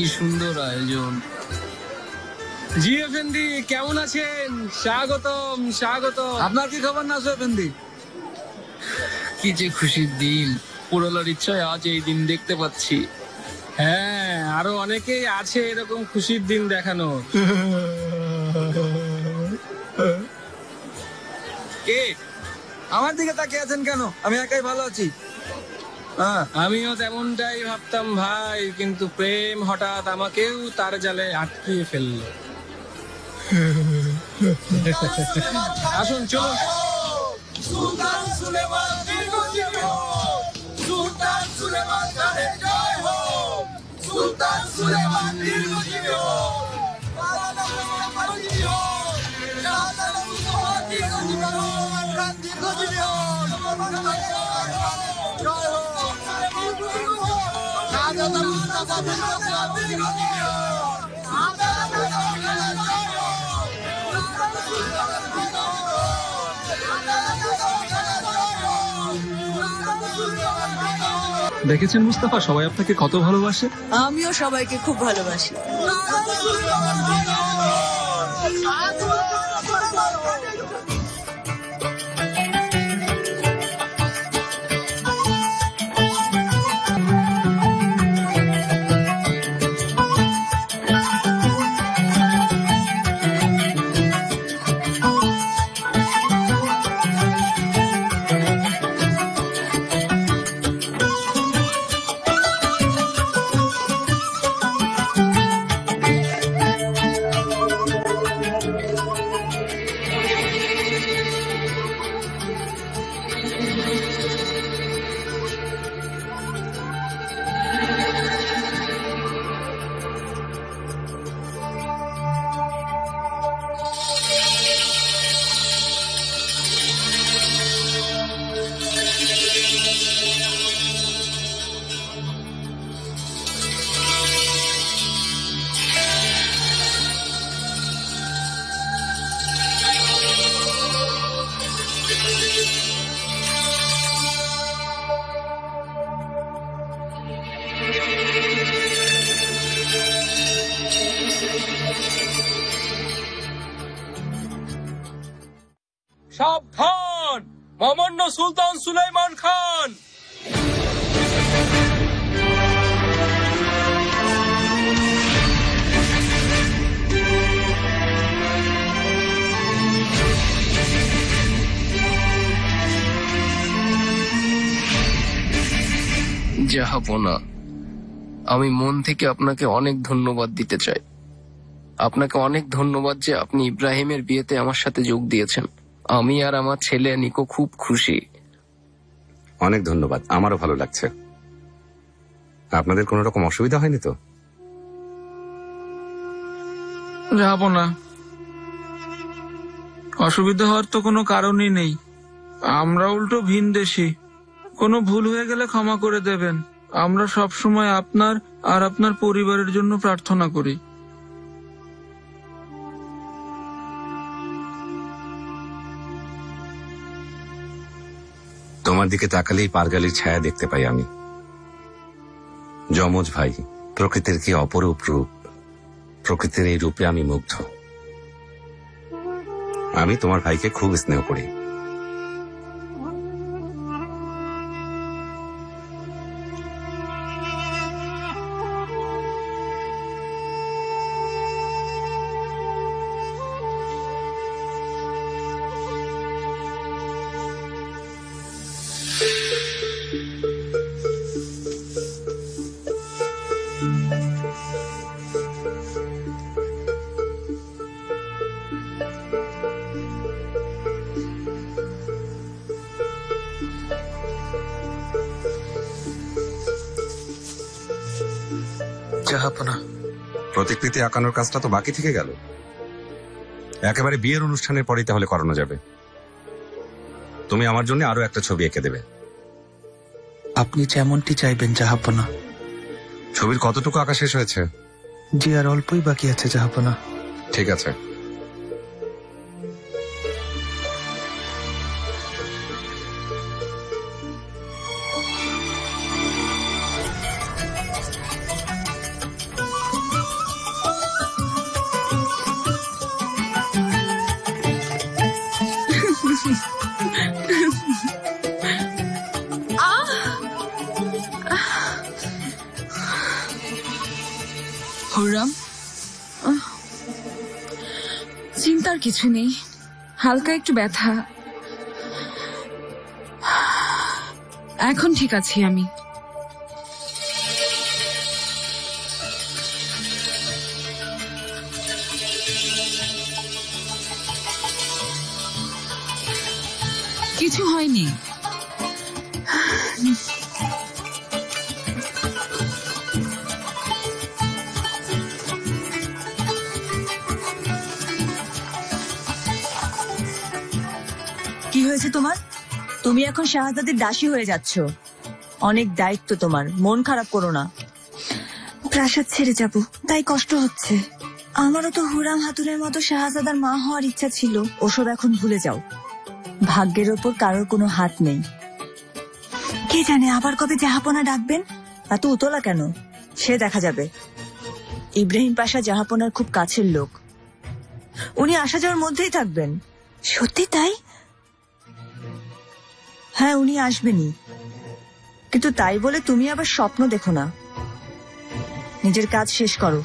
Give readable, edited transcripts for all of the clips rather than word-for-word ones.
কি সুন্দর আয়োজন। জি এফেন্দি, কেমন আছেন? স্বাগতম স্বাগতম। আপনার কি খবর না এফেন্দি? কি যে খুশির দিন, পুরোলার ইচ্ছায় আজ এই দিন দেখতে পাচ্ছি। হ্যাঁ, আরো অনেকেই আছে এরকম খুশির দিন দেখানো। কে? আমার দিকে তাকিয়ে আছেন কেন? আমি একাই ভালো আছি। হ্যাঁ, আমিও তেমনটাই ভাবতাম ভাই, কিন্তু প্রেম হঠাৎ আমাকেও তার জালে আটকিয়ে ফেললো। আসুন চলুন। সুলতান সুলেমান দীর্ঘজীবী হোক, সুলতান সুলেমান খানের জয় হোক, সুলতান সুলেমান দীর্ঘজীবী হোক, মাওলানা মুস্তাফা দীর্ঘজীবী হোক, শাহজালাল মুস্তাফা দীর্ঘজীবী হোক, খান দীর্ঘজীবী হোক, জয় হোক, দীর্ঘজীবী হোক, শাহজালাল মুস্তাফা দীর্ঘজীবী হোক, দেখেছেন মুস্তাফা, সবাই আপনাকে কত ভালোবাসে। আমিও সবাইকে খুব ভালোবাসি। সাবধান, মহামান্য সুলতান সুলাইমান খান। জাহাপনা, আমি মন থেকে আপনাকে অনেক ধন্যবাদ দিতে চাই। আপনাকে অনেক ধন্যবাদ যে আপনি ইব্রাহিমের বিয়েতে আমার সাথে যোগ দিয়েছেন। আমি আর আমার ছেলে নিকো খুব খুশি। অনেক ধন্যবাদ, আমারও ভালো লাগছে। আপনাদের কোনো রকম অসুবিধা হয়নি তো? যাবো না, অসুবিধা হওয়ার তো কোনো কারণই নেই। আমরা উল্টো ভিনদেশী, কোনো ভুল হয়ে গেলে ক্ষমা করে দেবেন। আমরা সব সময় আপনার আর আপনার পরিবারের জন্য প্রার্থনা করি। তোমার দিকে তাকালেই পারগালির ছায়া দেখতে পাই আমি। যমজ ভাই, প্রকৃতির কি অপরূপ রূপ। প্রকৃতির এই রূপে আমি মুগ্ধ। আমি তোমার ভাইকে খুব স্নেহ করি। জাহাপনা, প্রতিকৃতি আঁকানোর কাজটা তো বাকি থেকে গেল। একেবারে বিয়ের অনুষ্ঠানের পরেই তাহলে করানো যাবে। তুমি আমার জন্য আরো একটা ছবি এঁকে দেবে। আপনি যেমনটি চাইবেন জাহাপনা। ছবির কতটুকু আঁকা শেষ হয়েছে? জি, আর অল্পই বাকি আছে জাহাপনা। ঠিক আছে। হুররাম, চিন্তার কিছু নেই, হালকা একটু ব্যথা, এখন ঠিক আছি আমি। কিছু হয়নি। কি হয়েছে তোমার? তুমি এখন শাহজাদের দাসী হয়ে যাচ্ছ। অনেক দায়িত্ব তোমার, মন খারাপ করো না। প্রাসাদ ছেড়ে যাব, তাই কষ্ট হচ্ছে। আমারও তো হুরাম হাতুনের মতো শাহজাদার মা হওয়ার ইচ্ছা ছিল। ওসব এখন ভুলে যাও। ভাগ্যের ওপর কারোর কোনো হাত নেই। কে জানে আবার কবে জাহাপনা ডাকবেন। এত উতলা কেন? সে দেখা যাবে। ইব্রাহিম পাশা জাহাপনার খুব কাছের লোক, উনি আসা যাওয়ার মধ্যেই থাকবেন। সত্যি তাই? হ্যাঁ, উনি আসবেনই, কিন্তু তাই বলে তুমি আবার স্বপ্ন দেখো না। নিজের কাজ শেষ করো।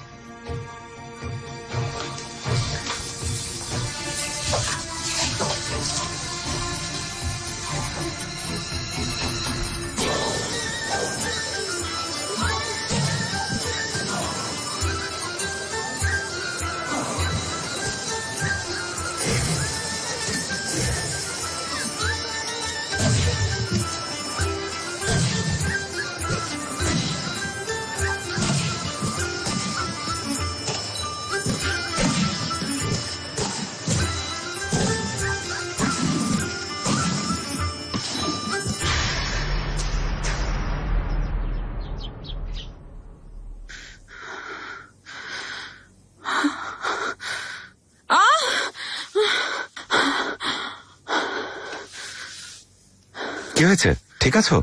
কি হয়েছে? ঠিক আছো?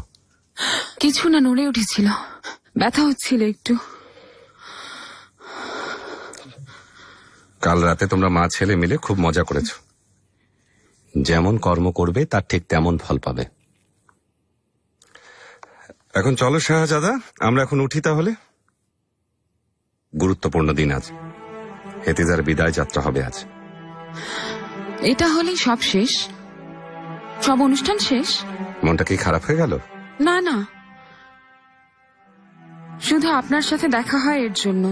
কিছু না, নড়ে উঠেছিল, ব্যথা হচ্ছিল একটু। কাল রাতে তোমরা মা ছেলে মিলে খুব মজা করেছো। যেমন কর্ম করবে তার ঠিক তেমন ফল পাবে। এখন চলো শাহজাদা, আমরা এখন উঠি তাহলে। গুরুত্বপূর্ণ দিন আজ, হেতিজার বিদায় যাত্রা হবে আজ। এটা হলেই সব শেষ, সব অনুষ্ঠান শেষ। মনটা কি খারাপ হয়ে গেল? না না, শুধু আপনার সাথে দেখা হয় এর জন্য।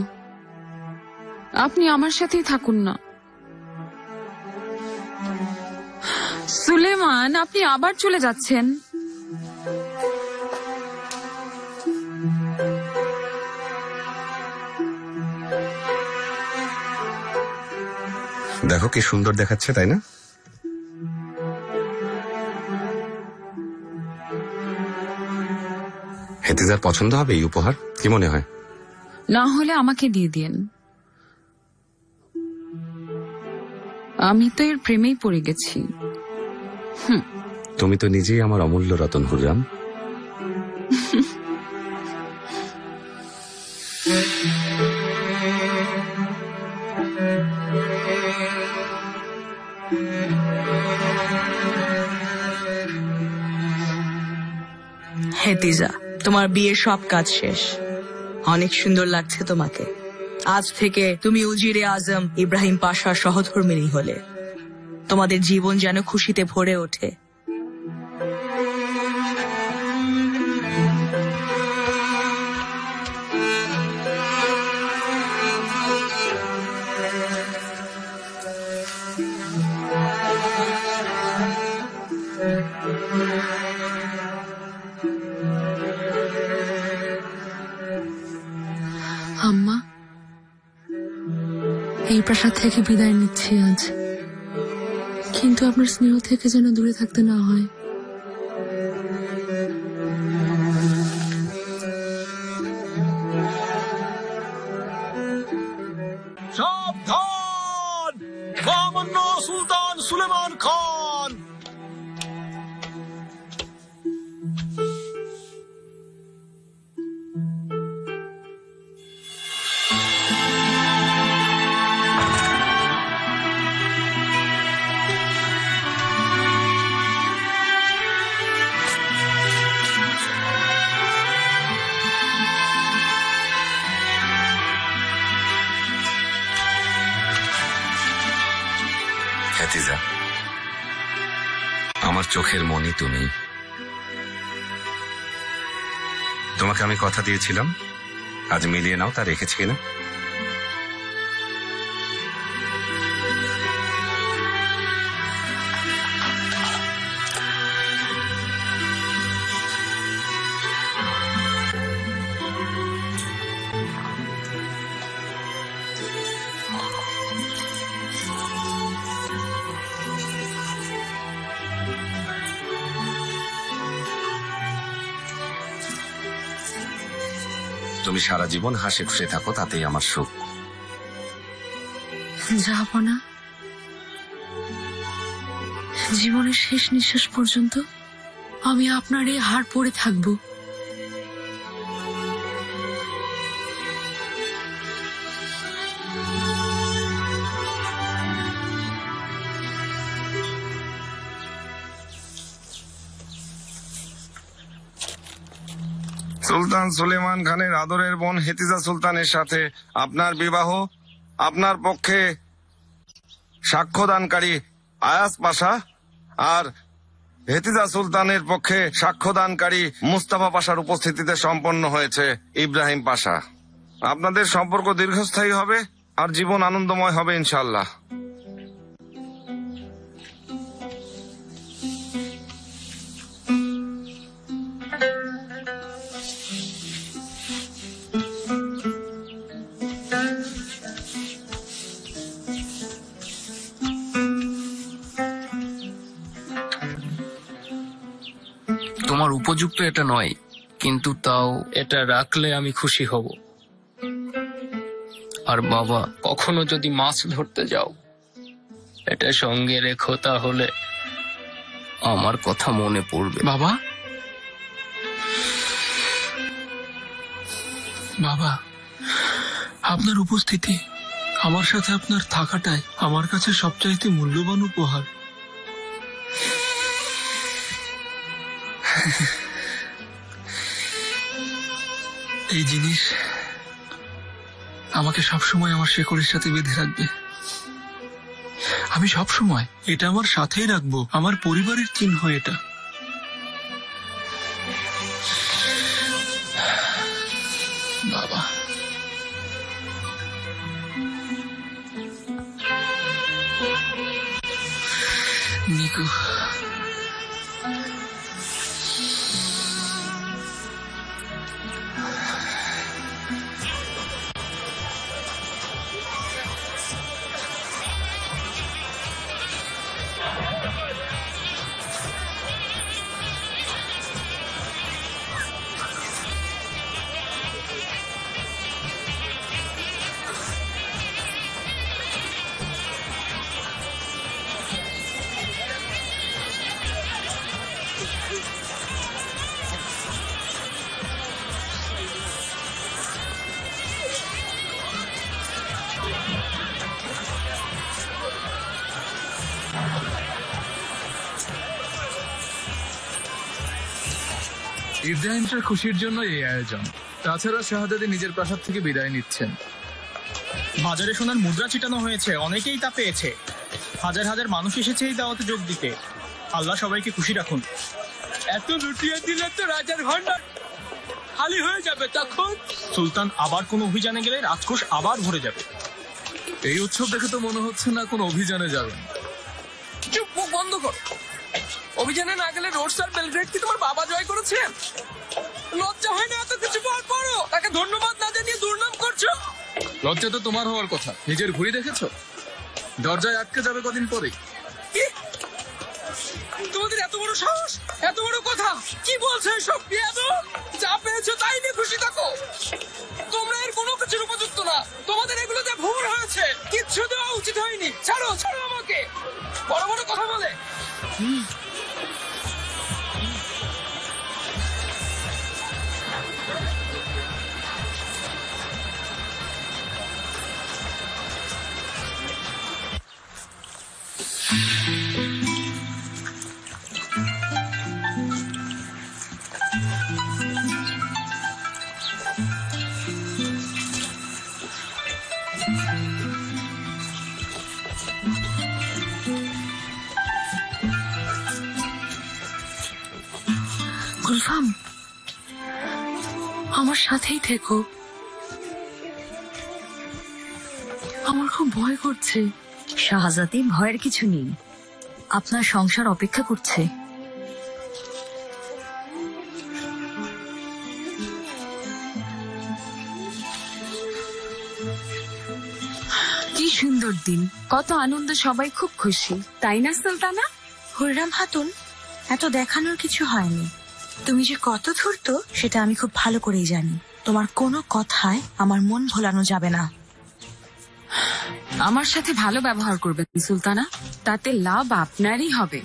আপনি আমার সাথেই থাকুন না। সুলেমান, আপনি আবার চলে যাচ্ছেন। দেখো কি সুন্দর দেখাচ্ছে, তাই না? হেতিজার পছন্দ হবে এই উপহার, কি মনে হয়? না হলে আমাকে দিয়ে দিন, আমি তো এর প্রেমেই পড়ে গেছি। তুমি তো নিজেই আমার অমূল্য রতন হুররাম। হেতিজা, তোমার বিয়ের সব কাজ শেষ। অনেক সুন্দর লাগছে তোমাকে। আজ থেকে তুমি উজিরে আজম ইব্রাহিম পাশার সহধর্মিণী হলে। তোমাদের জীবন যেন খুশিতে ভরে ওঠে। আম্মা, এই প্রাসাদ থেকে বিদায় নিচ্ছি আজ, কিন্তু আপনার স্নেহ থেকে যেন দূরে থাকতে না হয়। সাবধান! মহামান্য সুলতান সুলেমান খান! চোখের মনি তুমি। তোমাকে আমি কথা দিয়েছিলাম, আজ মিলিয়ে নাও তা রেখেছি কিনা। তুমি সারা জীবন হাসি খুশি থাকো, তাতেই আমার সুখ। জাহাপনা, জীবনের শেষ নিঃশ্বাস পর্যন্ত আমি আপনার এই হার পরে থাকবো। সুলতান সুলেমান খানের আদরের বোন হেতিজা সুলতানের সাথে আপনার বিবাহ আপনার পক্ষে সাক্ষ্যদানকারী আয়াস পাশা আর হেতিজা সুলতানের পক্ষে সাক্ষ্যদানকারী মুস্তাফা পাশার উপস্থিতিতে সম্পন্ন হয়েছে ইব্রাহিম পাশা। আপনাদের সম্পর্ক দীর্ঘস্থায়ী হবে আর জীবন আনন্দময় হবে ইনশাআল্লাহ। তোমার উপযুক্ত এটা নয়, কিন্তু তাও এটা রাখলে আমি খুশি হব। আর বাবা, কখনো যদি মাছ ধরতে যাও এটা সঙ্গে রেখো, তাহলে আমার কথা মনে পড়বে। বাবা, বাবা, আপনার উপস্থিতি, আমার সাথে আপনার থাকাটাই আমার কাছে সবচাইতে মূল্যবান উপহার। এই জিনিস আমাকে সবসময় আমার শেকড়ের সাথে বেঁধে রাখবে। আমি সবসময় এটা আমার সাথেই রাখবো, আমার পরিবারের চিহ্ন এটা। বাবা, নিকু, ইব্রাহিম শাহ খুশির জন্য এই আয়োজন। তাছাড়া শাহাদাতে নিজের প্রাসাদ থেকে বিদায় নিচ্ছেন। বাজারে সোনার মুদ্রা ছিটানো হয়েছে, অনেকেই তা পেয়েছে। হাজার হাজার মানুষ এসেছে এই দাওয়াতে যোগ দিতে। আল্লাহ সবাইকে খুশি রাখুন। এত লুটিয়ে দিলে তো রাজার ভান্ডার খালি হয়ে যাবে। তখন সুলতান আবার কোন অভিযানে গেলে রাজকোষ আবার ভরে যাবে। এই উৎসব দেখে তো মনে হচ্ছে না কোন অভিযানে যাবেন। চুপ, মুখ বন্ধ কর। অভিযানে না গেলে রোডস আর বেলগ্রেড কি তোমার বাবা জয় করেছেন? লজ্জা হয় না এত কিছু বলার পরও তাকে ধন্যবাদ না জানিয়ে দুর্নাম করছো? লজ্জা তো তোমার হওয়ার কথা। নিজের ঘুড়ি দেখেছো? দরজায় আটকে যাবে কদিন পরেই। কি? তোমাদের এত বড় সাহস, এত বড় কথা! কি বলছো এসব? যা পেয়েছো তাই নিয়ে খুশি থাকো। তোমরা এর কোনো কিছুর উপযুক্ত না। তোমাদের এগুলোতে ভুল হয়েছে, কিচ্ছু দেওয়া উচিত হয়নি। ছাড়ো, ছাড়ো আমাকে। বড় বড় কথা বলে। গুলফাম, আমার সাথেই থেকো। আমার খুব ভয় করছে। শাহজাদি, ভয়ের কিছু নেই, আপনার সংসার অপেক্ষা করছে। কি সুন্দর দিন, কত আনন্দ, সবাই খুব খুশি, তাই না সুলতানা? হুররাম খাতুন, এত দেখানোর কিছু হয়নি। তুমি যে কত ধূর্ত সেটা আমি খুব ভালো করেই জানি। তোমার কোনো কথায় আমার মন ভোলানো যাবে না। আমার সাথে ভালো ব্যবহার করবেন সুলতানা, তাতে লাভ আপনারই হবে।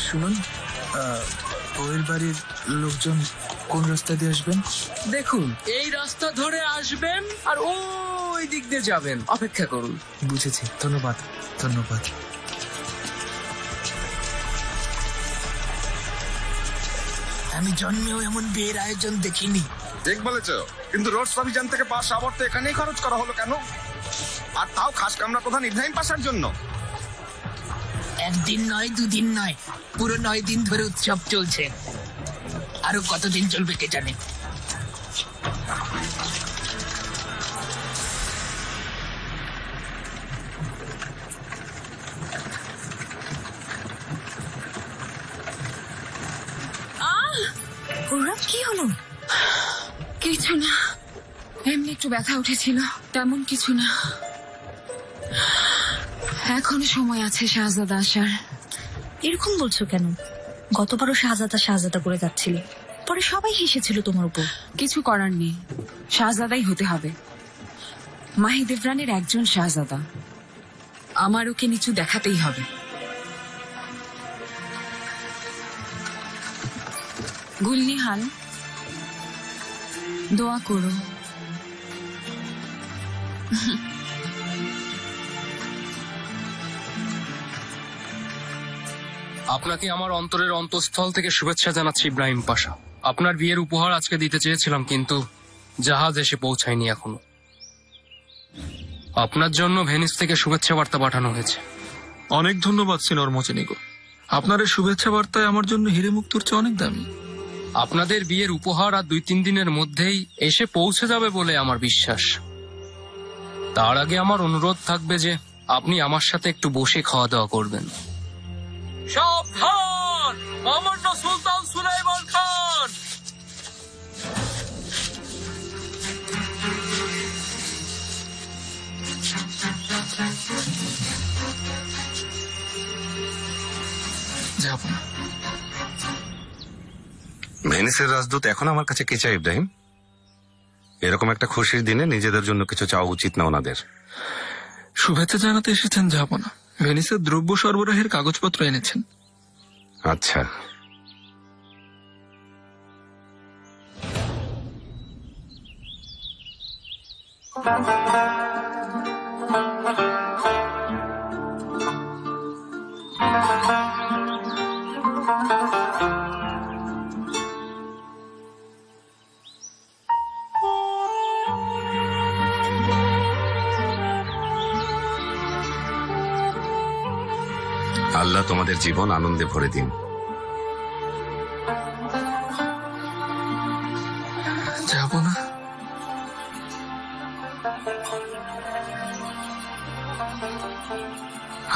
শুনুন, ওয়ের বাড়ির লোকজন কোন রাস্তা দিয়ে আসবেন? দেখুন, এই রাস্তা ধরে আসবেন আর ওই দিক দিয়ে যাবেন। অপেক্ষা করুন। বুঝেছি, ধন্যবাদ ধন্যবাদ। আমি জন্মেও এমন বিয়ের আয়োজন দেখিনি। ঠিক বলেছ, কিন্তু রোড অভিযান থেকে পাশ আবর্তে এখানেই খরচ করা হলো কেন? আর তাও খাস কামরা প্রধান ইব্রাহিম পাশার জন্য। একদিন নয়, দুদিন নয়, পুরো 9 দিন ধরে উৎসব চলছে। আরো কতদিন চলবে কে জানে। হুররাম, কি হলো? কিছু না, এমনি একটু ব্যথা উঠেছিল, তেমন কিছু না। এখনো সময় আছে শাহজাদা আসার। এরকম বলছো কেন? গতবারও শাহজাদা শাহজাদা করে যাচ্ছিল, পরে সবাই হেসেছিল তোমার উপর। কিছু করার নেই, শাহজাদাই হতে হবে। মাহিদেভরানের একজন শাহজাদা, আমার ওকে নিচু দেখাতেই হবে। গুলনিহাল, দোয়া করো। আপনাকে আমার অন্তরের অন্তঃস্থল থেকে শুভেচ্ছা জানাচ্ছি ইব্রাহিম পাশা। আপনার বিয়ের উপহার আজকে দিতে চেয়েছিলাম, কিন্তু জাহাজ এসে পৌঁছায়নি এখনো। আপনার জন্য ভেনিস থেকে শুভেচ্ছা বার্তা পাঠানো হয়েছে। অনেক ধন্যবাদ সিনর মোচেনিগো, আপনার এই শুভেচ্ছা বার্তায় আমার জন্য হিরে মুক্তোর চেয়ে অনেক দামি। আপনাদের বিয়ের উপহার আর 2-3 দিনের মধ্যেই এসে পৌঁছে যাবে বলে আমার বিশ্বাস। তার আগে আমার অনুরোধ থাকবে যে আপনি আমার সাথে একটু বসে খাওয়া দাওয়া করবেন। সাবধান, আমার না সুলতান সুলাইমান খান। যাব না। ভেনিসের রাজদূত এখন আমার কাছে কে চায় ইব্রাহিম? এরকম একটা খুশির দিনে নিজেদের জন্য কিছু চাওয়া উচিত না ওনাদের। শুভেচ্ছা জানাতে এসেছেন, যাব না। ভেনিসের দ্রব্য সরবরাহের কাগজপত্র এনেছেন। আচ্ছা, আল্লাহ তোমাদের জীবন আনন্দে ভরে দিন। যাব না।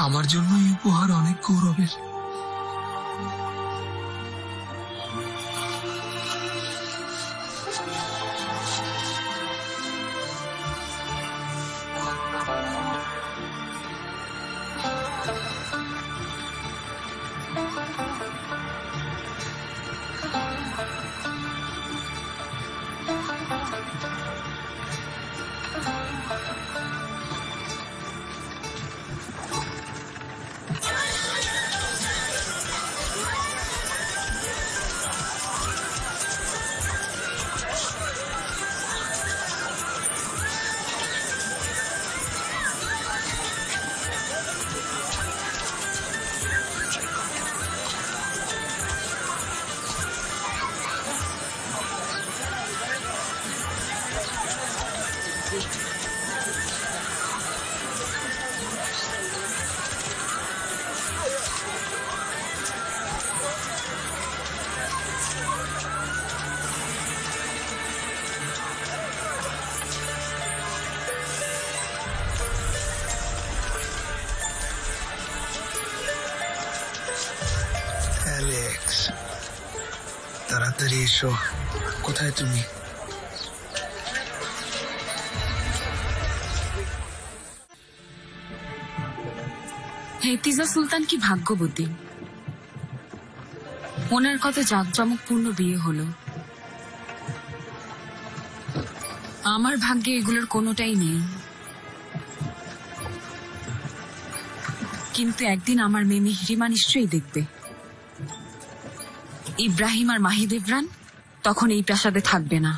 আমার জন্য এই উপহার অনেক গৌরবের। অ্যালেক্স, তাড়াতাড়ি এসো। কোথায় তুমি? হেতিজা সুলতান কি ভাগ্যবতী, ওনার কত জাঁকজমকপূর্ণ বিয়ে হলো। আমার ভাগ্যে এগুলোর কোনোটাই নেই। কিন্তু একদিন আমার মেয়ে মিহরিমা নিশ্চয়ই দেখবে ইব্রাহিম আর মাহিদেভরান তখন এই প্রাসাদে থাকবে না,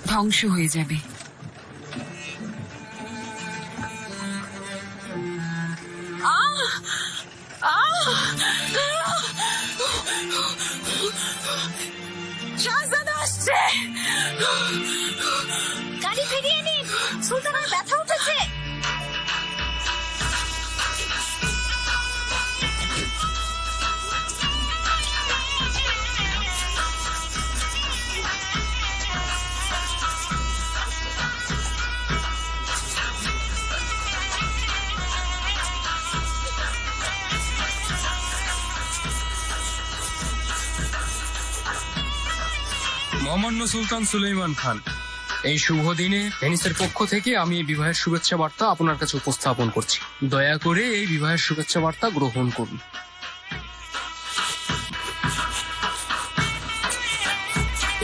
ধ্বংস হয়ে যাবে। শাহজাদা আসছে, গাড়ি ফিরিয়ে নিন, সুলতানের ব্যথা উঠেছে। মহামান্য সুলতান সুলেইমান খান, এই শুভ দিনে ভেনিসের পক্ষ থেকে আমি এই বিবাহের শুভেচ্ছা বার্তা আপনার কাছে উপস্থাপন করছি। দয়া করে এই বিবাহের শুভেচ্ছা বার্তা গ্রহণ করুন।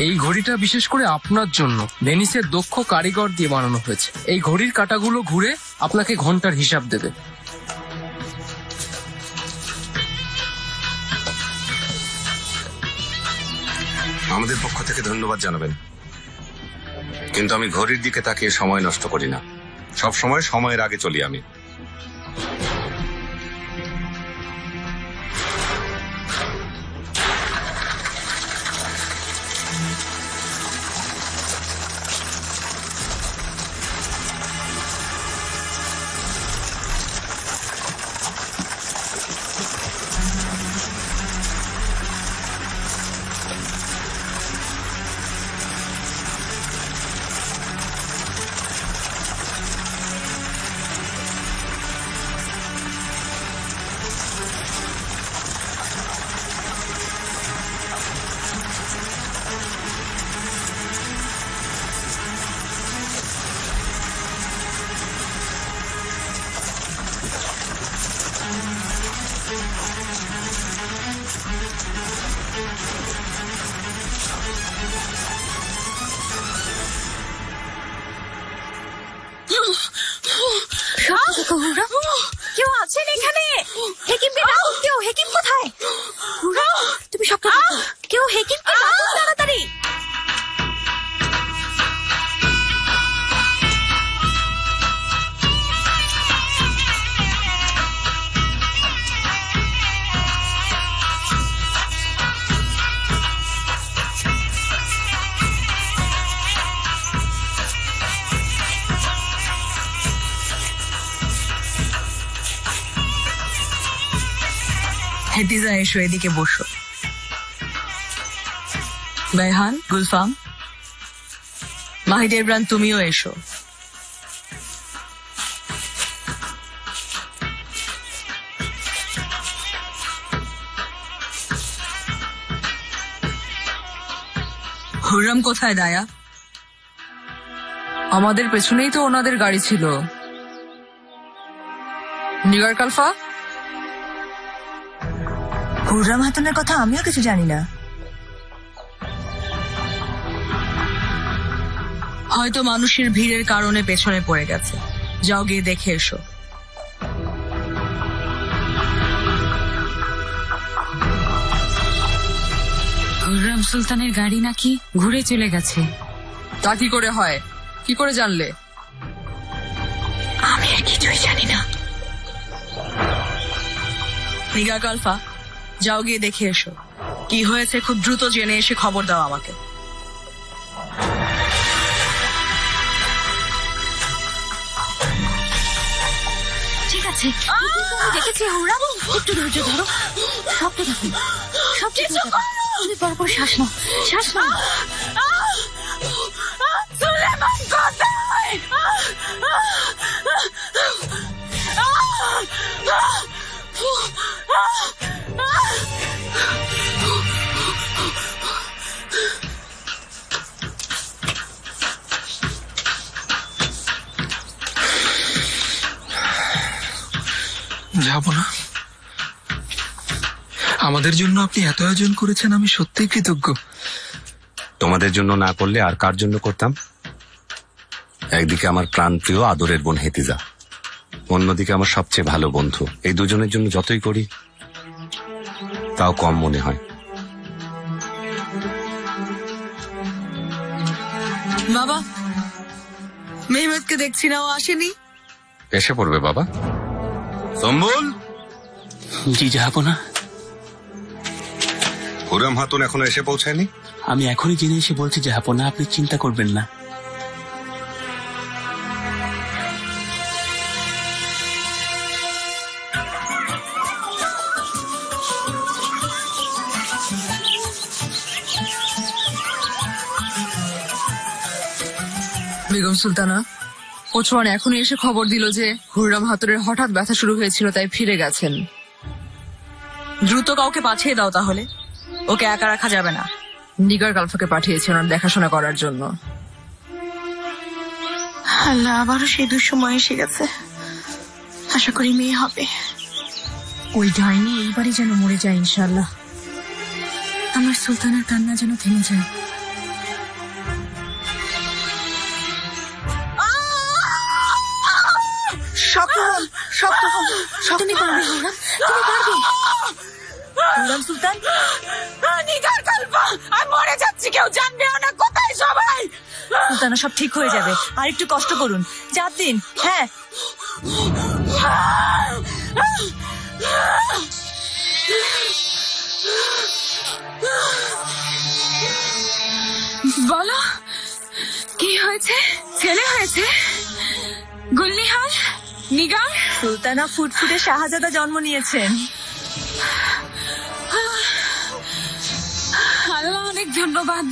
এই ঘড়িটা বিশেষ করে আপনার জন্য ভেনিসের দক্ষ কারিগর দিয়ে বানানো হয়েছে। এই ঘড়ির কাঁটাগুলো ঘুরে আপনাকে ঘন্টার হিসাব দেবে। আমাদের পক্ষ থেকে ধন্যবাদ জানাবেন, কিন্তু আমি ঘড়ির দিকে তাকিয়ে সময় নষ্ট করি না। সব সময় সময়ের আগে চলি আমি। হেতিজা এসো, এদিকে বসো। বেহান, গুলফাম, মাহিদের ব্রান, তুমিও এসো। হুররাম কোথায় দায়া? আমাদের পেছনেই তো ওনাদের গাড়ি ছিল। নিগার কালফা, হুররাম হাতুনের কথা আমিও কিছু জানি না। হয়তো মানুষের ভিড়ের কারণে পেছনে পড়ে গেছে। যাও গিয়ে দেখে এসো। খুররাম সুলতানের গাড়ি নাকি ঘুরে চলে গেছে। তা কি করে হয়? কি করে জানলে? আমি আর কিছুই জানি না। নিগার কালফা, যাও গিয়ে দেখে এসো। কি হয়েছে খুব দ্রুত জেনে এসে খবর দাও আমাকে। ঠিক আছে, আমি দেখেছি হুররাম। একটু ধৈর্য ধরো, সব ঠিক আছে, সব ঠিক আছে। তুমি পরপর শ্বাস নাও, শ্বাস নাও। সুলেমান কোথায়? যাব না। আমাদের জন্য আপনি এত আয়োজন করেছেন, আমি সত্যিই কৃতজ্ঞ। তোমাদের জন্য না করলে আর কার জন্য করতাম? একদিকে আমার প্রাণপ্রিয় আদরের বোন হেতিজা, অন্যদিকে আমার সবচেয়ে ভালো বন্ধু। এই দুজনের জন্য যতই করি তাও কম মনে হয়। বাবা, মেহমেদকে দেখছি না, ও আসেনি। এসে পড়বে বাবা। সম্বল, জি যাবো না। হুররাম হাতুন এখনো এসে পৌঁছায়নি? আমি এখনই জেনে এসে বলছি যাবো না, আপনি চিন্তা করবেন না। বেগম সুলতানা, ওচওয়ান এখনই এসে খবর দিল যে হুররাম হাতুরের হঠাৎ ব্যথা শুরু হয়েছিল, তাই ফিরে গেছেন। দ্রুত কাউকে পাঠিয়ে দাও তাহলে, ওকে একা রাখা যাবে না। নিগার কালফাকে পাঠিয়েছে ওনার দেখাশোনা করার জন্য। আল্লাহ, আবারও সেই দুঃসময় এসে গেছে। আশা করি মেয়ে হবে। ওই ডাইনি এইবারই যেন মরে যায় ইনশাআল্লাহ। আমার সুলতানের কান্না যেন থেমে যায়। শক্ত হন, শক্ত হন। তুমি পারবে হুররাম, তুমি পারবে। হুররাম সুলতান, নিগার কালফা, আমি মরে যাচ্ছি, কেউ জানবেও না। কোথায় সবাই? সুলতানা, সব ঠিক হয়ে যাবে। আর একটু কষ্ট করুন, 4 দিন। হ্যাঁ, বলো, কি হয়েছে? ছেলে হয়েছে? গুলনিহাল, নিগার? সুলতানা ফুটফুটে শাহজাদা জন্ম নিয়েছেন। আল্লাহ অনেক ধন্যবাদ।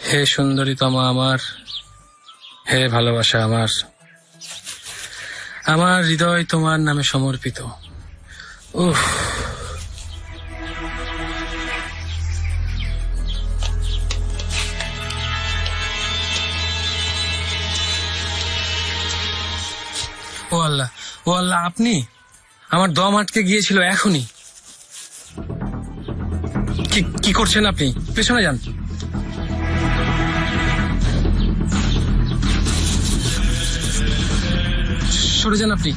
হে সুন্দরীতমা আমার, হে ভালোবাসা আমার, আমার হৃদয় তোমার নামে সমর্পিত। উফ, ও আল্লাহ, ও আল্লাহ, আপনি? আমার দম আটকে গিয়েছিল এখনই। কি করছেন আপনি? পেছনে যান। সরে যান আপনি,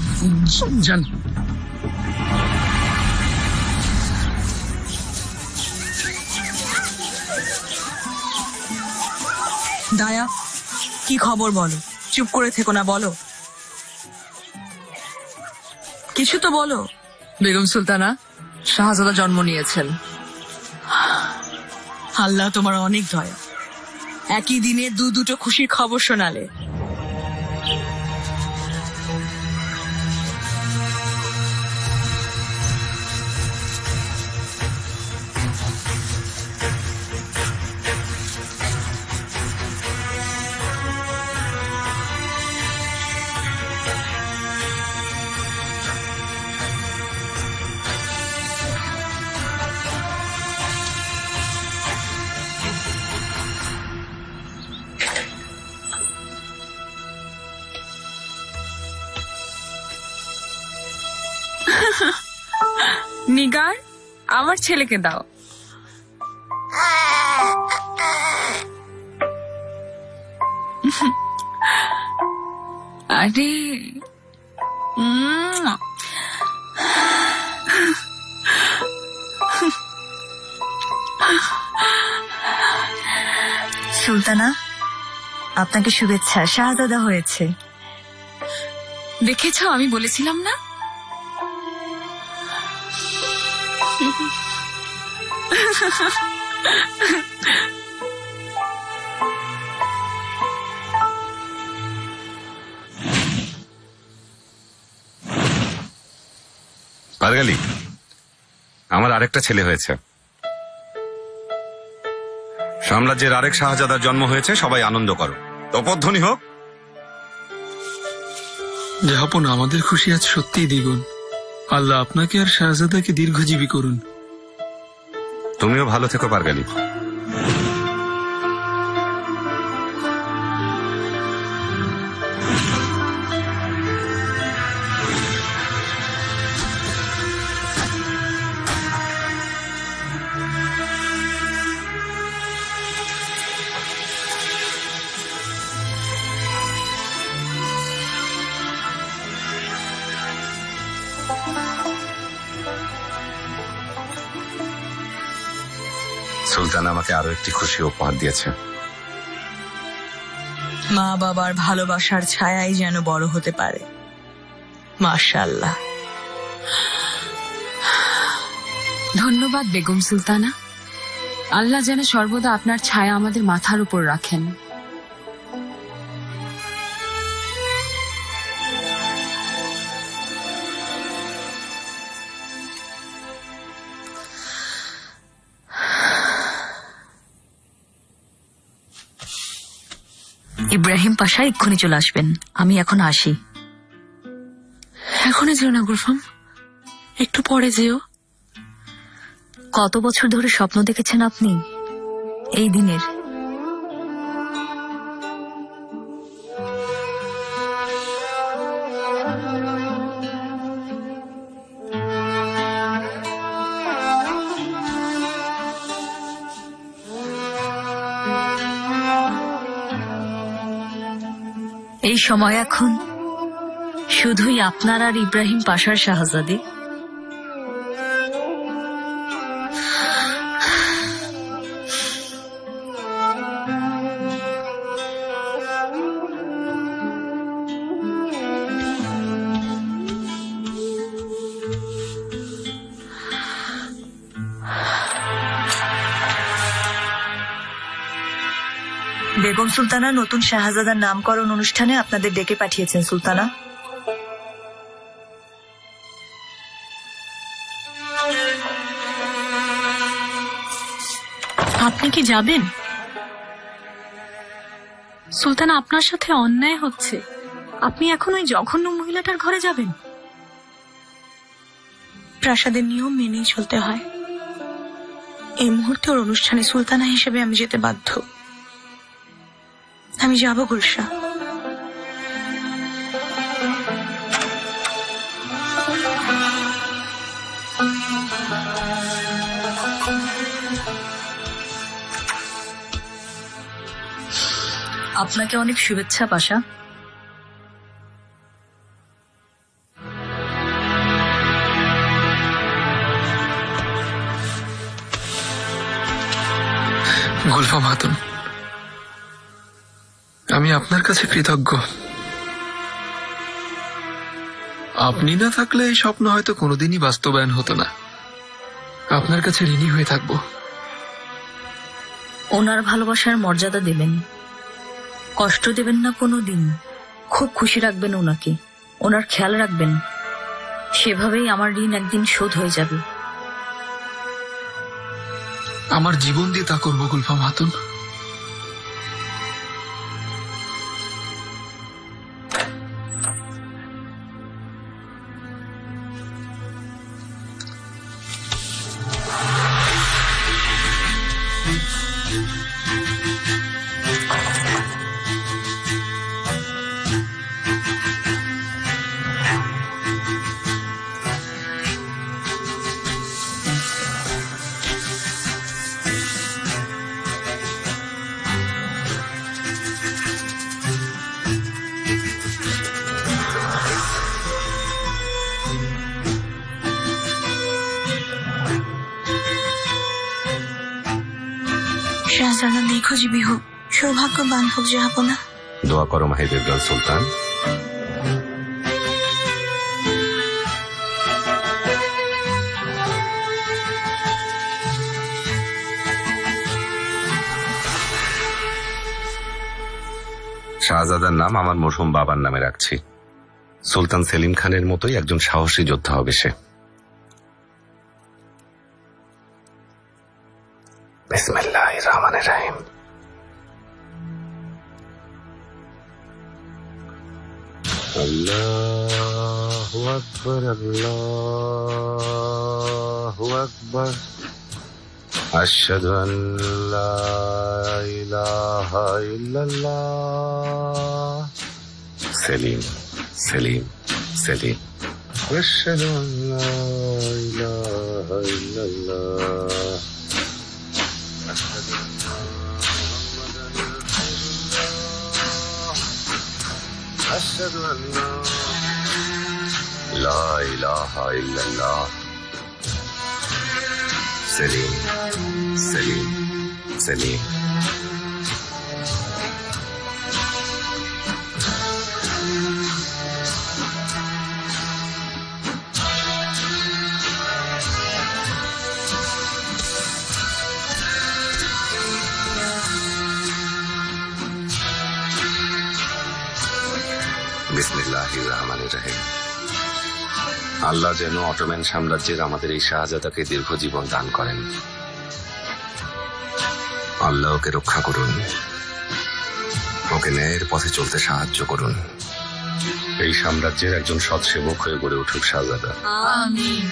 যান। দায়া, কি খবর বলো? চুপ করে থেকো না, বলো। কিছু তো বলো। বেগম সুলতানা, শাহজাদা জন্ম নিয়েছেন। আল্লাহ তোমার অনেক দয়া, একই দিনে দুটো খুশির খবর শোনালে। নিগার, আমার ছেলেকে দাও। আরে সুলতানা, আপনাকে শুভেচ্ছা, শাহজাদা হয়েছে। দেখেছ, আমি বলেছিলাম না? পারগালি, আমার আরেকটা ছেলে হয়েছে। সাম্রাজ্যের আরেক শাহজাদার জন্ম হয়েছে, সবাই আনন্দ করো, তপধ্বনি হোক। জাহাপনা, আমাদের খুশি আজ সত্যিই দ্বিগুণ। আল্লাহ আপনাকে আর শাহজাদাকে দীর্ঘজীবী করুন। তুমিও ভালো থেকো পারগালি। সুলতান আমাকে আরো একটি খুশি উপহার দিয়েছে। মা বাবার ভালোবাসার ছায়াই যেন বড় হতে পারে। মাশাআল্লাহ। ধন্যবাদ বেগম সুলতানা। আল্লাহ যেন সর্বদা আপনার ছায়া আমাদের মাথার উপর রাখেন। ইব্রাহিম পাশা এক্ষুনি চলে আসবেন, আমি এখন আসি। এখনই যেও না গুলফাম, একটু পরে যেও। কত বছর ধরে স্বপ্ন দেখেছেন আপনি এই দিনের? এই সময় এখন শুধুই আপনার আর ইব্রাহিম পাশার শাহজাদি। বেগম সুলতানা নতুন শাহজাদার নামকরণ অনুষ্ঠানে আপনাদের ডেকে পাঠিয়েছেন। সুলতানা, আপনি কি যাবেন? সুলতানা, আপনার সাথে অন্যায় হচ্ছে। আপনি এখন ওই জঘন্য মহিলাটার ঘরে যাবেন? প্রাসাদের নিয়ম মেনেই চলতে হয়। এই মুহূর্তে ওর অনুষ্ঠানে সুলতানা হিসেবে আমি যেতে বাধ্য। আমি যাব গুলশা। আপনাকে অনেক শুভেচ্ছা পাশা। গুলফাম খাতুন, আমি আপনার কাছে কৃতজ্ঞ। আপনি না থাকলে এই স্বপ্ন হয়তো কোনোদিনই বাস্তবায়ন হতো না। আপনার কাছে ঋণী হয়ে থাকবো। ওনার ভালোবাসার মর্যাদা দেবেন, কষ্ট দেবেন না কোনো দিন, খুব খুশি রাখবেন ওনাকে, ওনার খেয়াল রাখবেন। সেভাবেই আমার ঋণ একদিন শোধ হয়ে যাবে। আমার জীবন দিয়ে তা করবো গুলফাম খাতুন। শাহজাদা দীর্ঘজীবী হোক, সৌভাগ্যবান হোক জাহাপনা। দোয়া করো মাহিদ ইব্রাহিম সুলতান। শাহজাদার নাম আমার মরহুম বাবার নামে রাখছি। সুলতান সেলিম খানের মতোই একজন সাহসী যোদ্ধা হবে সে। বিসমিল্লাহির রহমানির রহিম। আল্লাহু আকবার, আল্লাহু আকবার। আশহাদু আন লা ইলাহা ইল্লাল্লাহ। সেলিম, সেলিম, সেলিম। আশহাদু আন লা ইলাহা ইল্লাল্লাহ। أشهد أن لا إله إلا الله. سليم، سليم، سليم. বিসমিল্লাহির রহমানির রহিম। আল্লাহ যেন অটোম্যান সাম্রাজ্যের আমাদের এই শাহজাদাকে দীর্ঘ জীবন দান করেন। আল্লাহ ওকে রক্ষা করুন, ওকে ন্যায়ের পথে চলতে সাহায্য করুন। এই সাম্রাজ্যের একজন সৎসেবক হয়ে গড়ে উঠুক শাহজাদা। আমিন।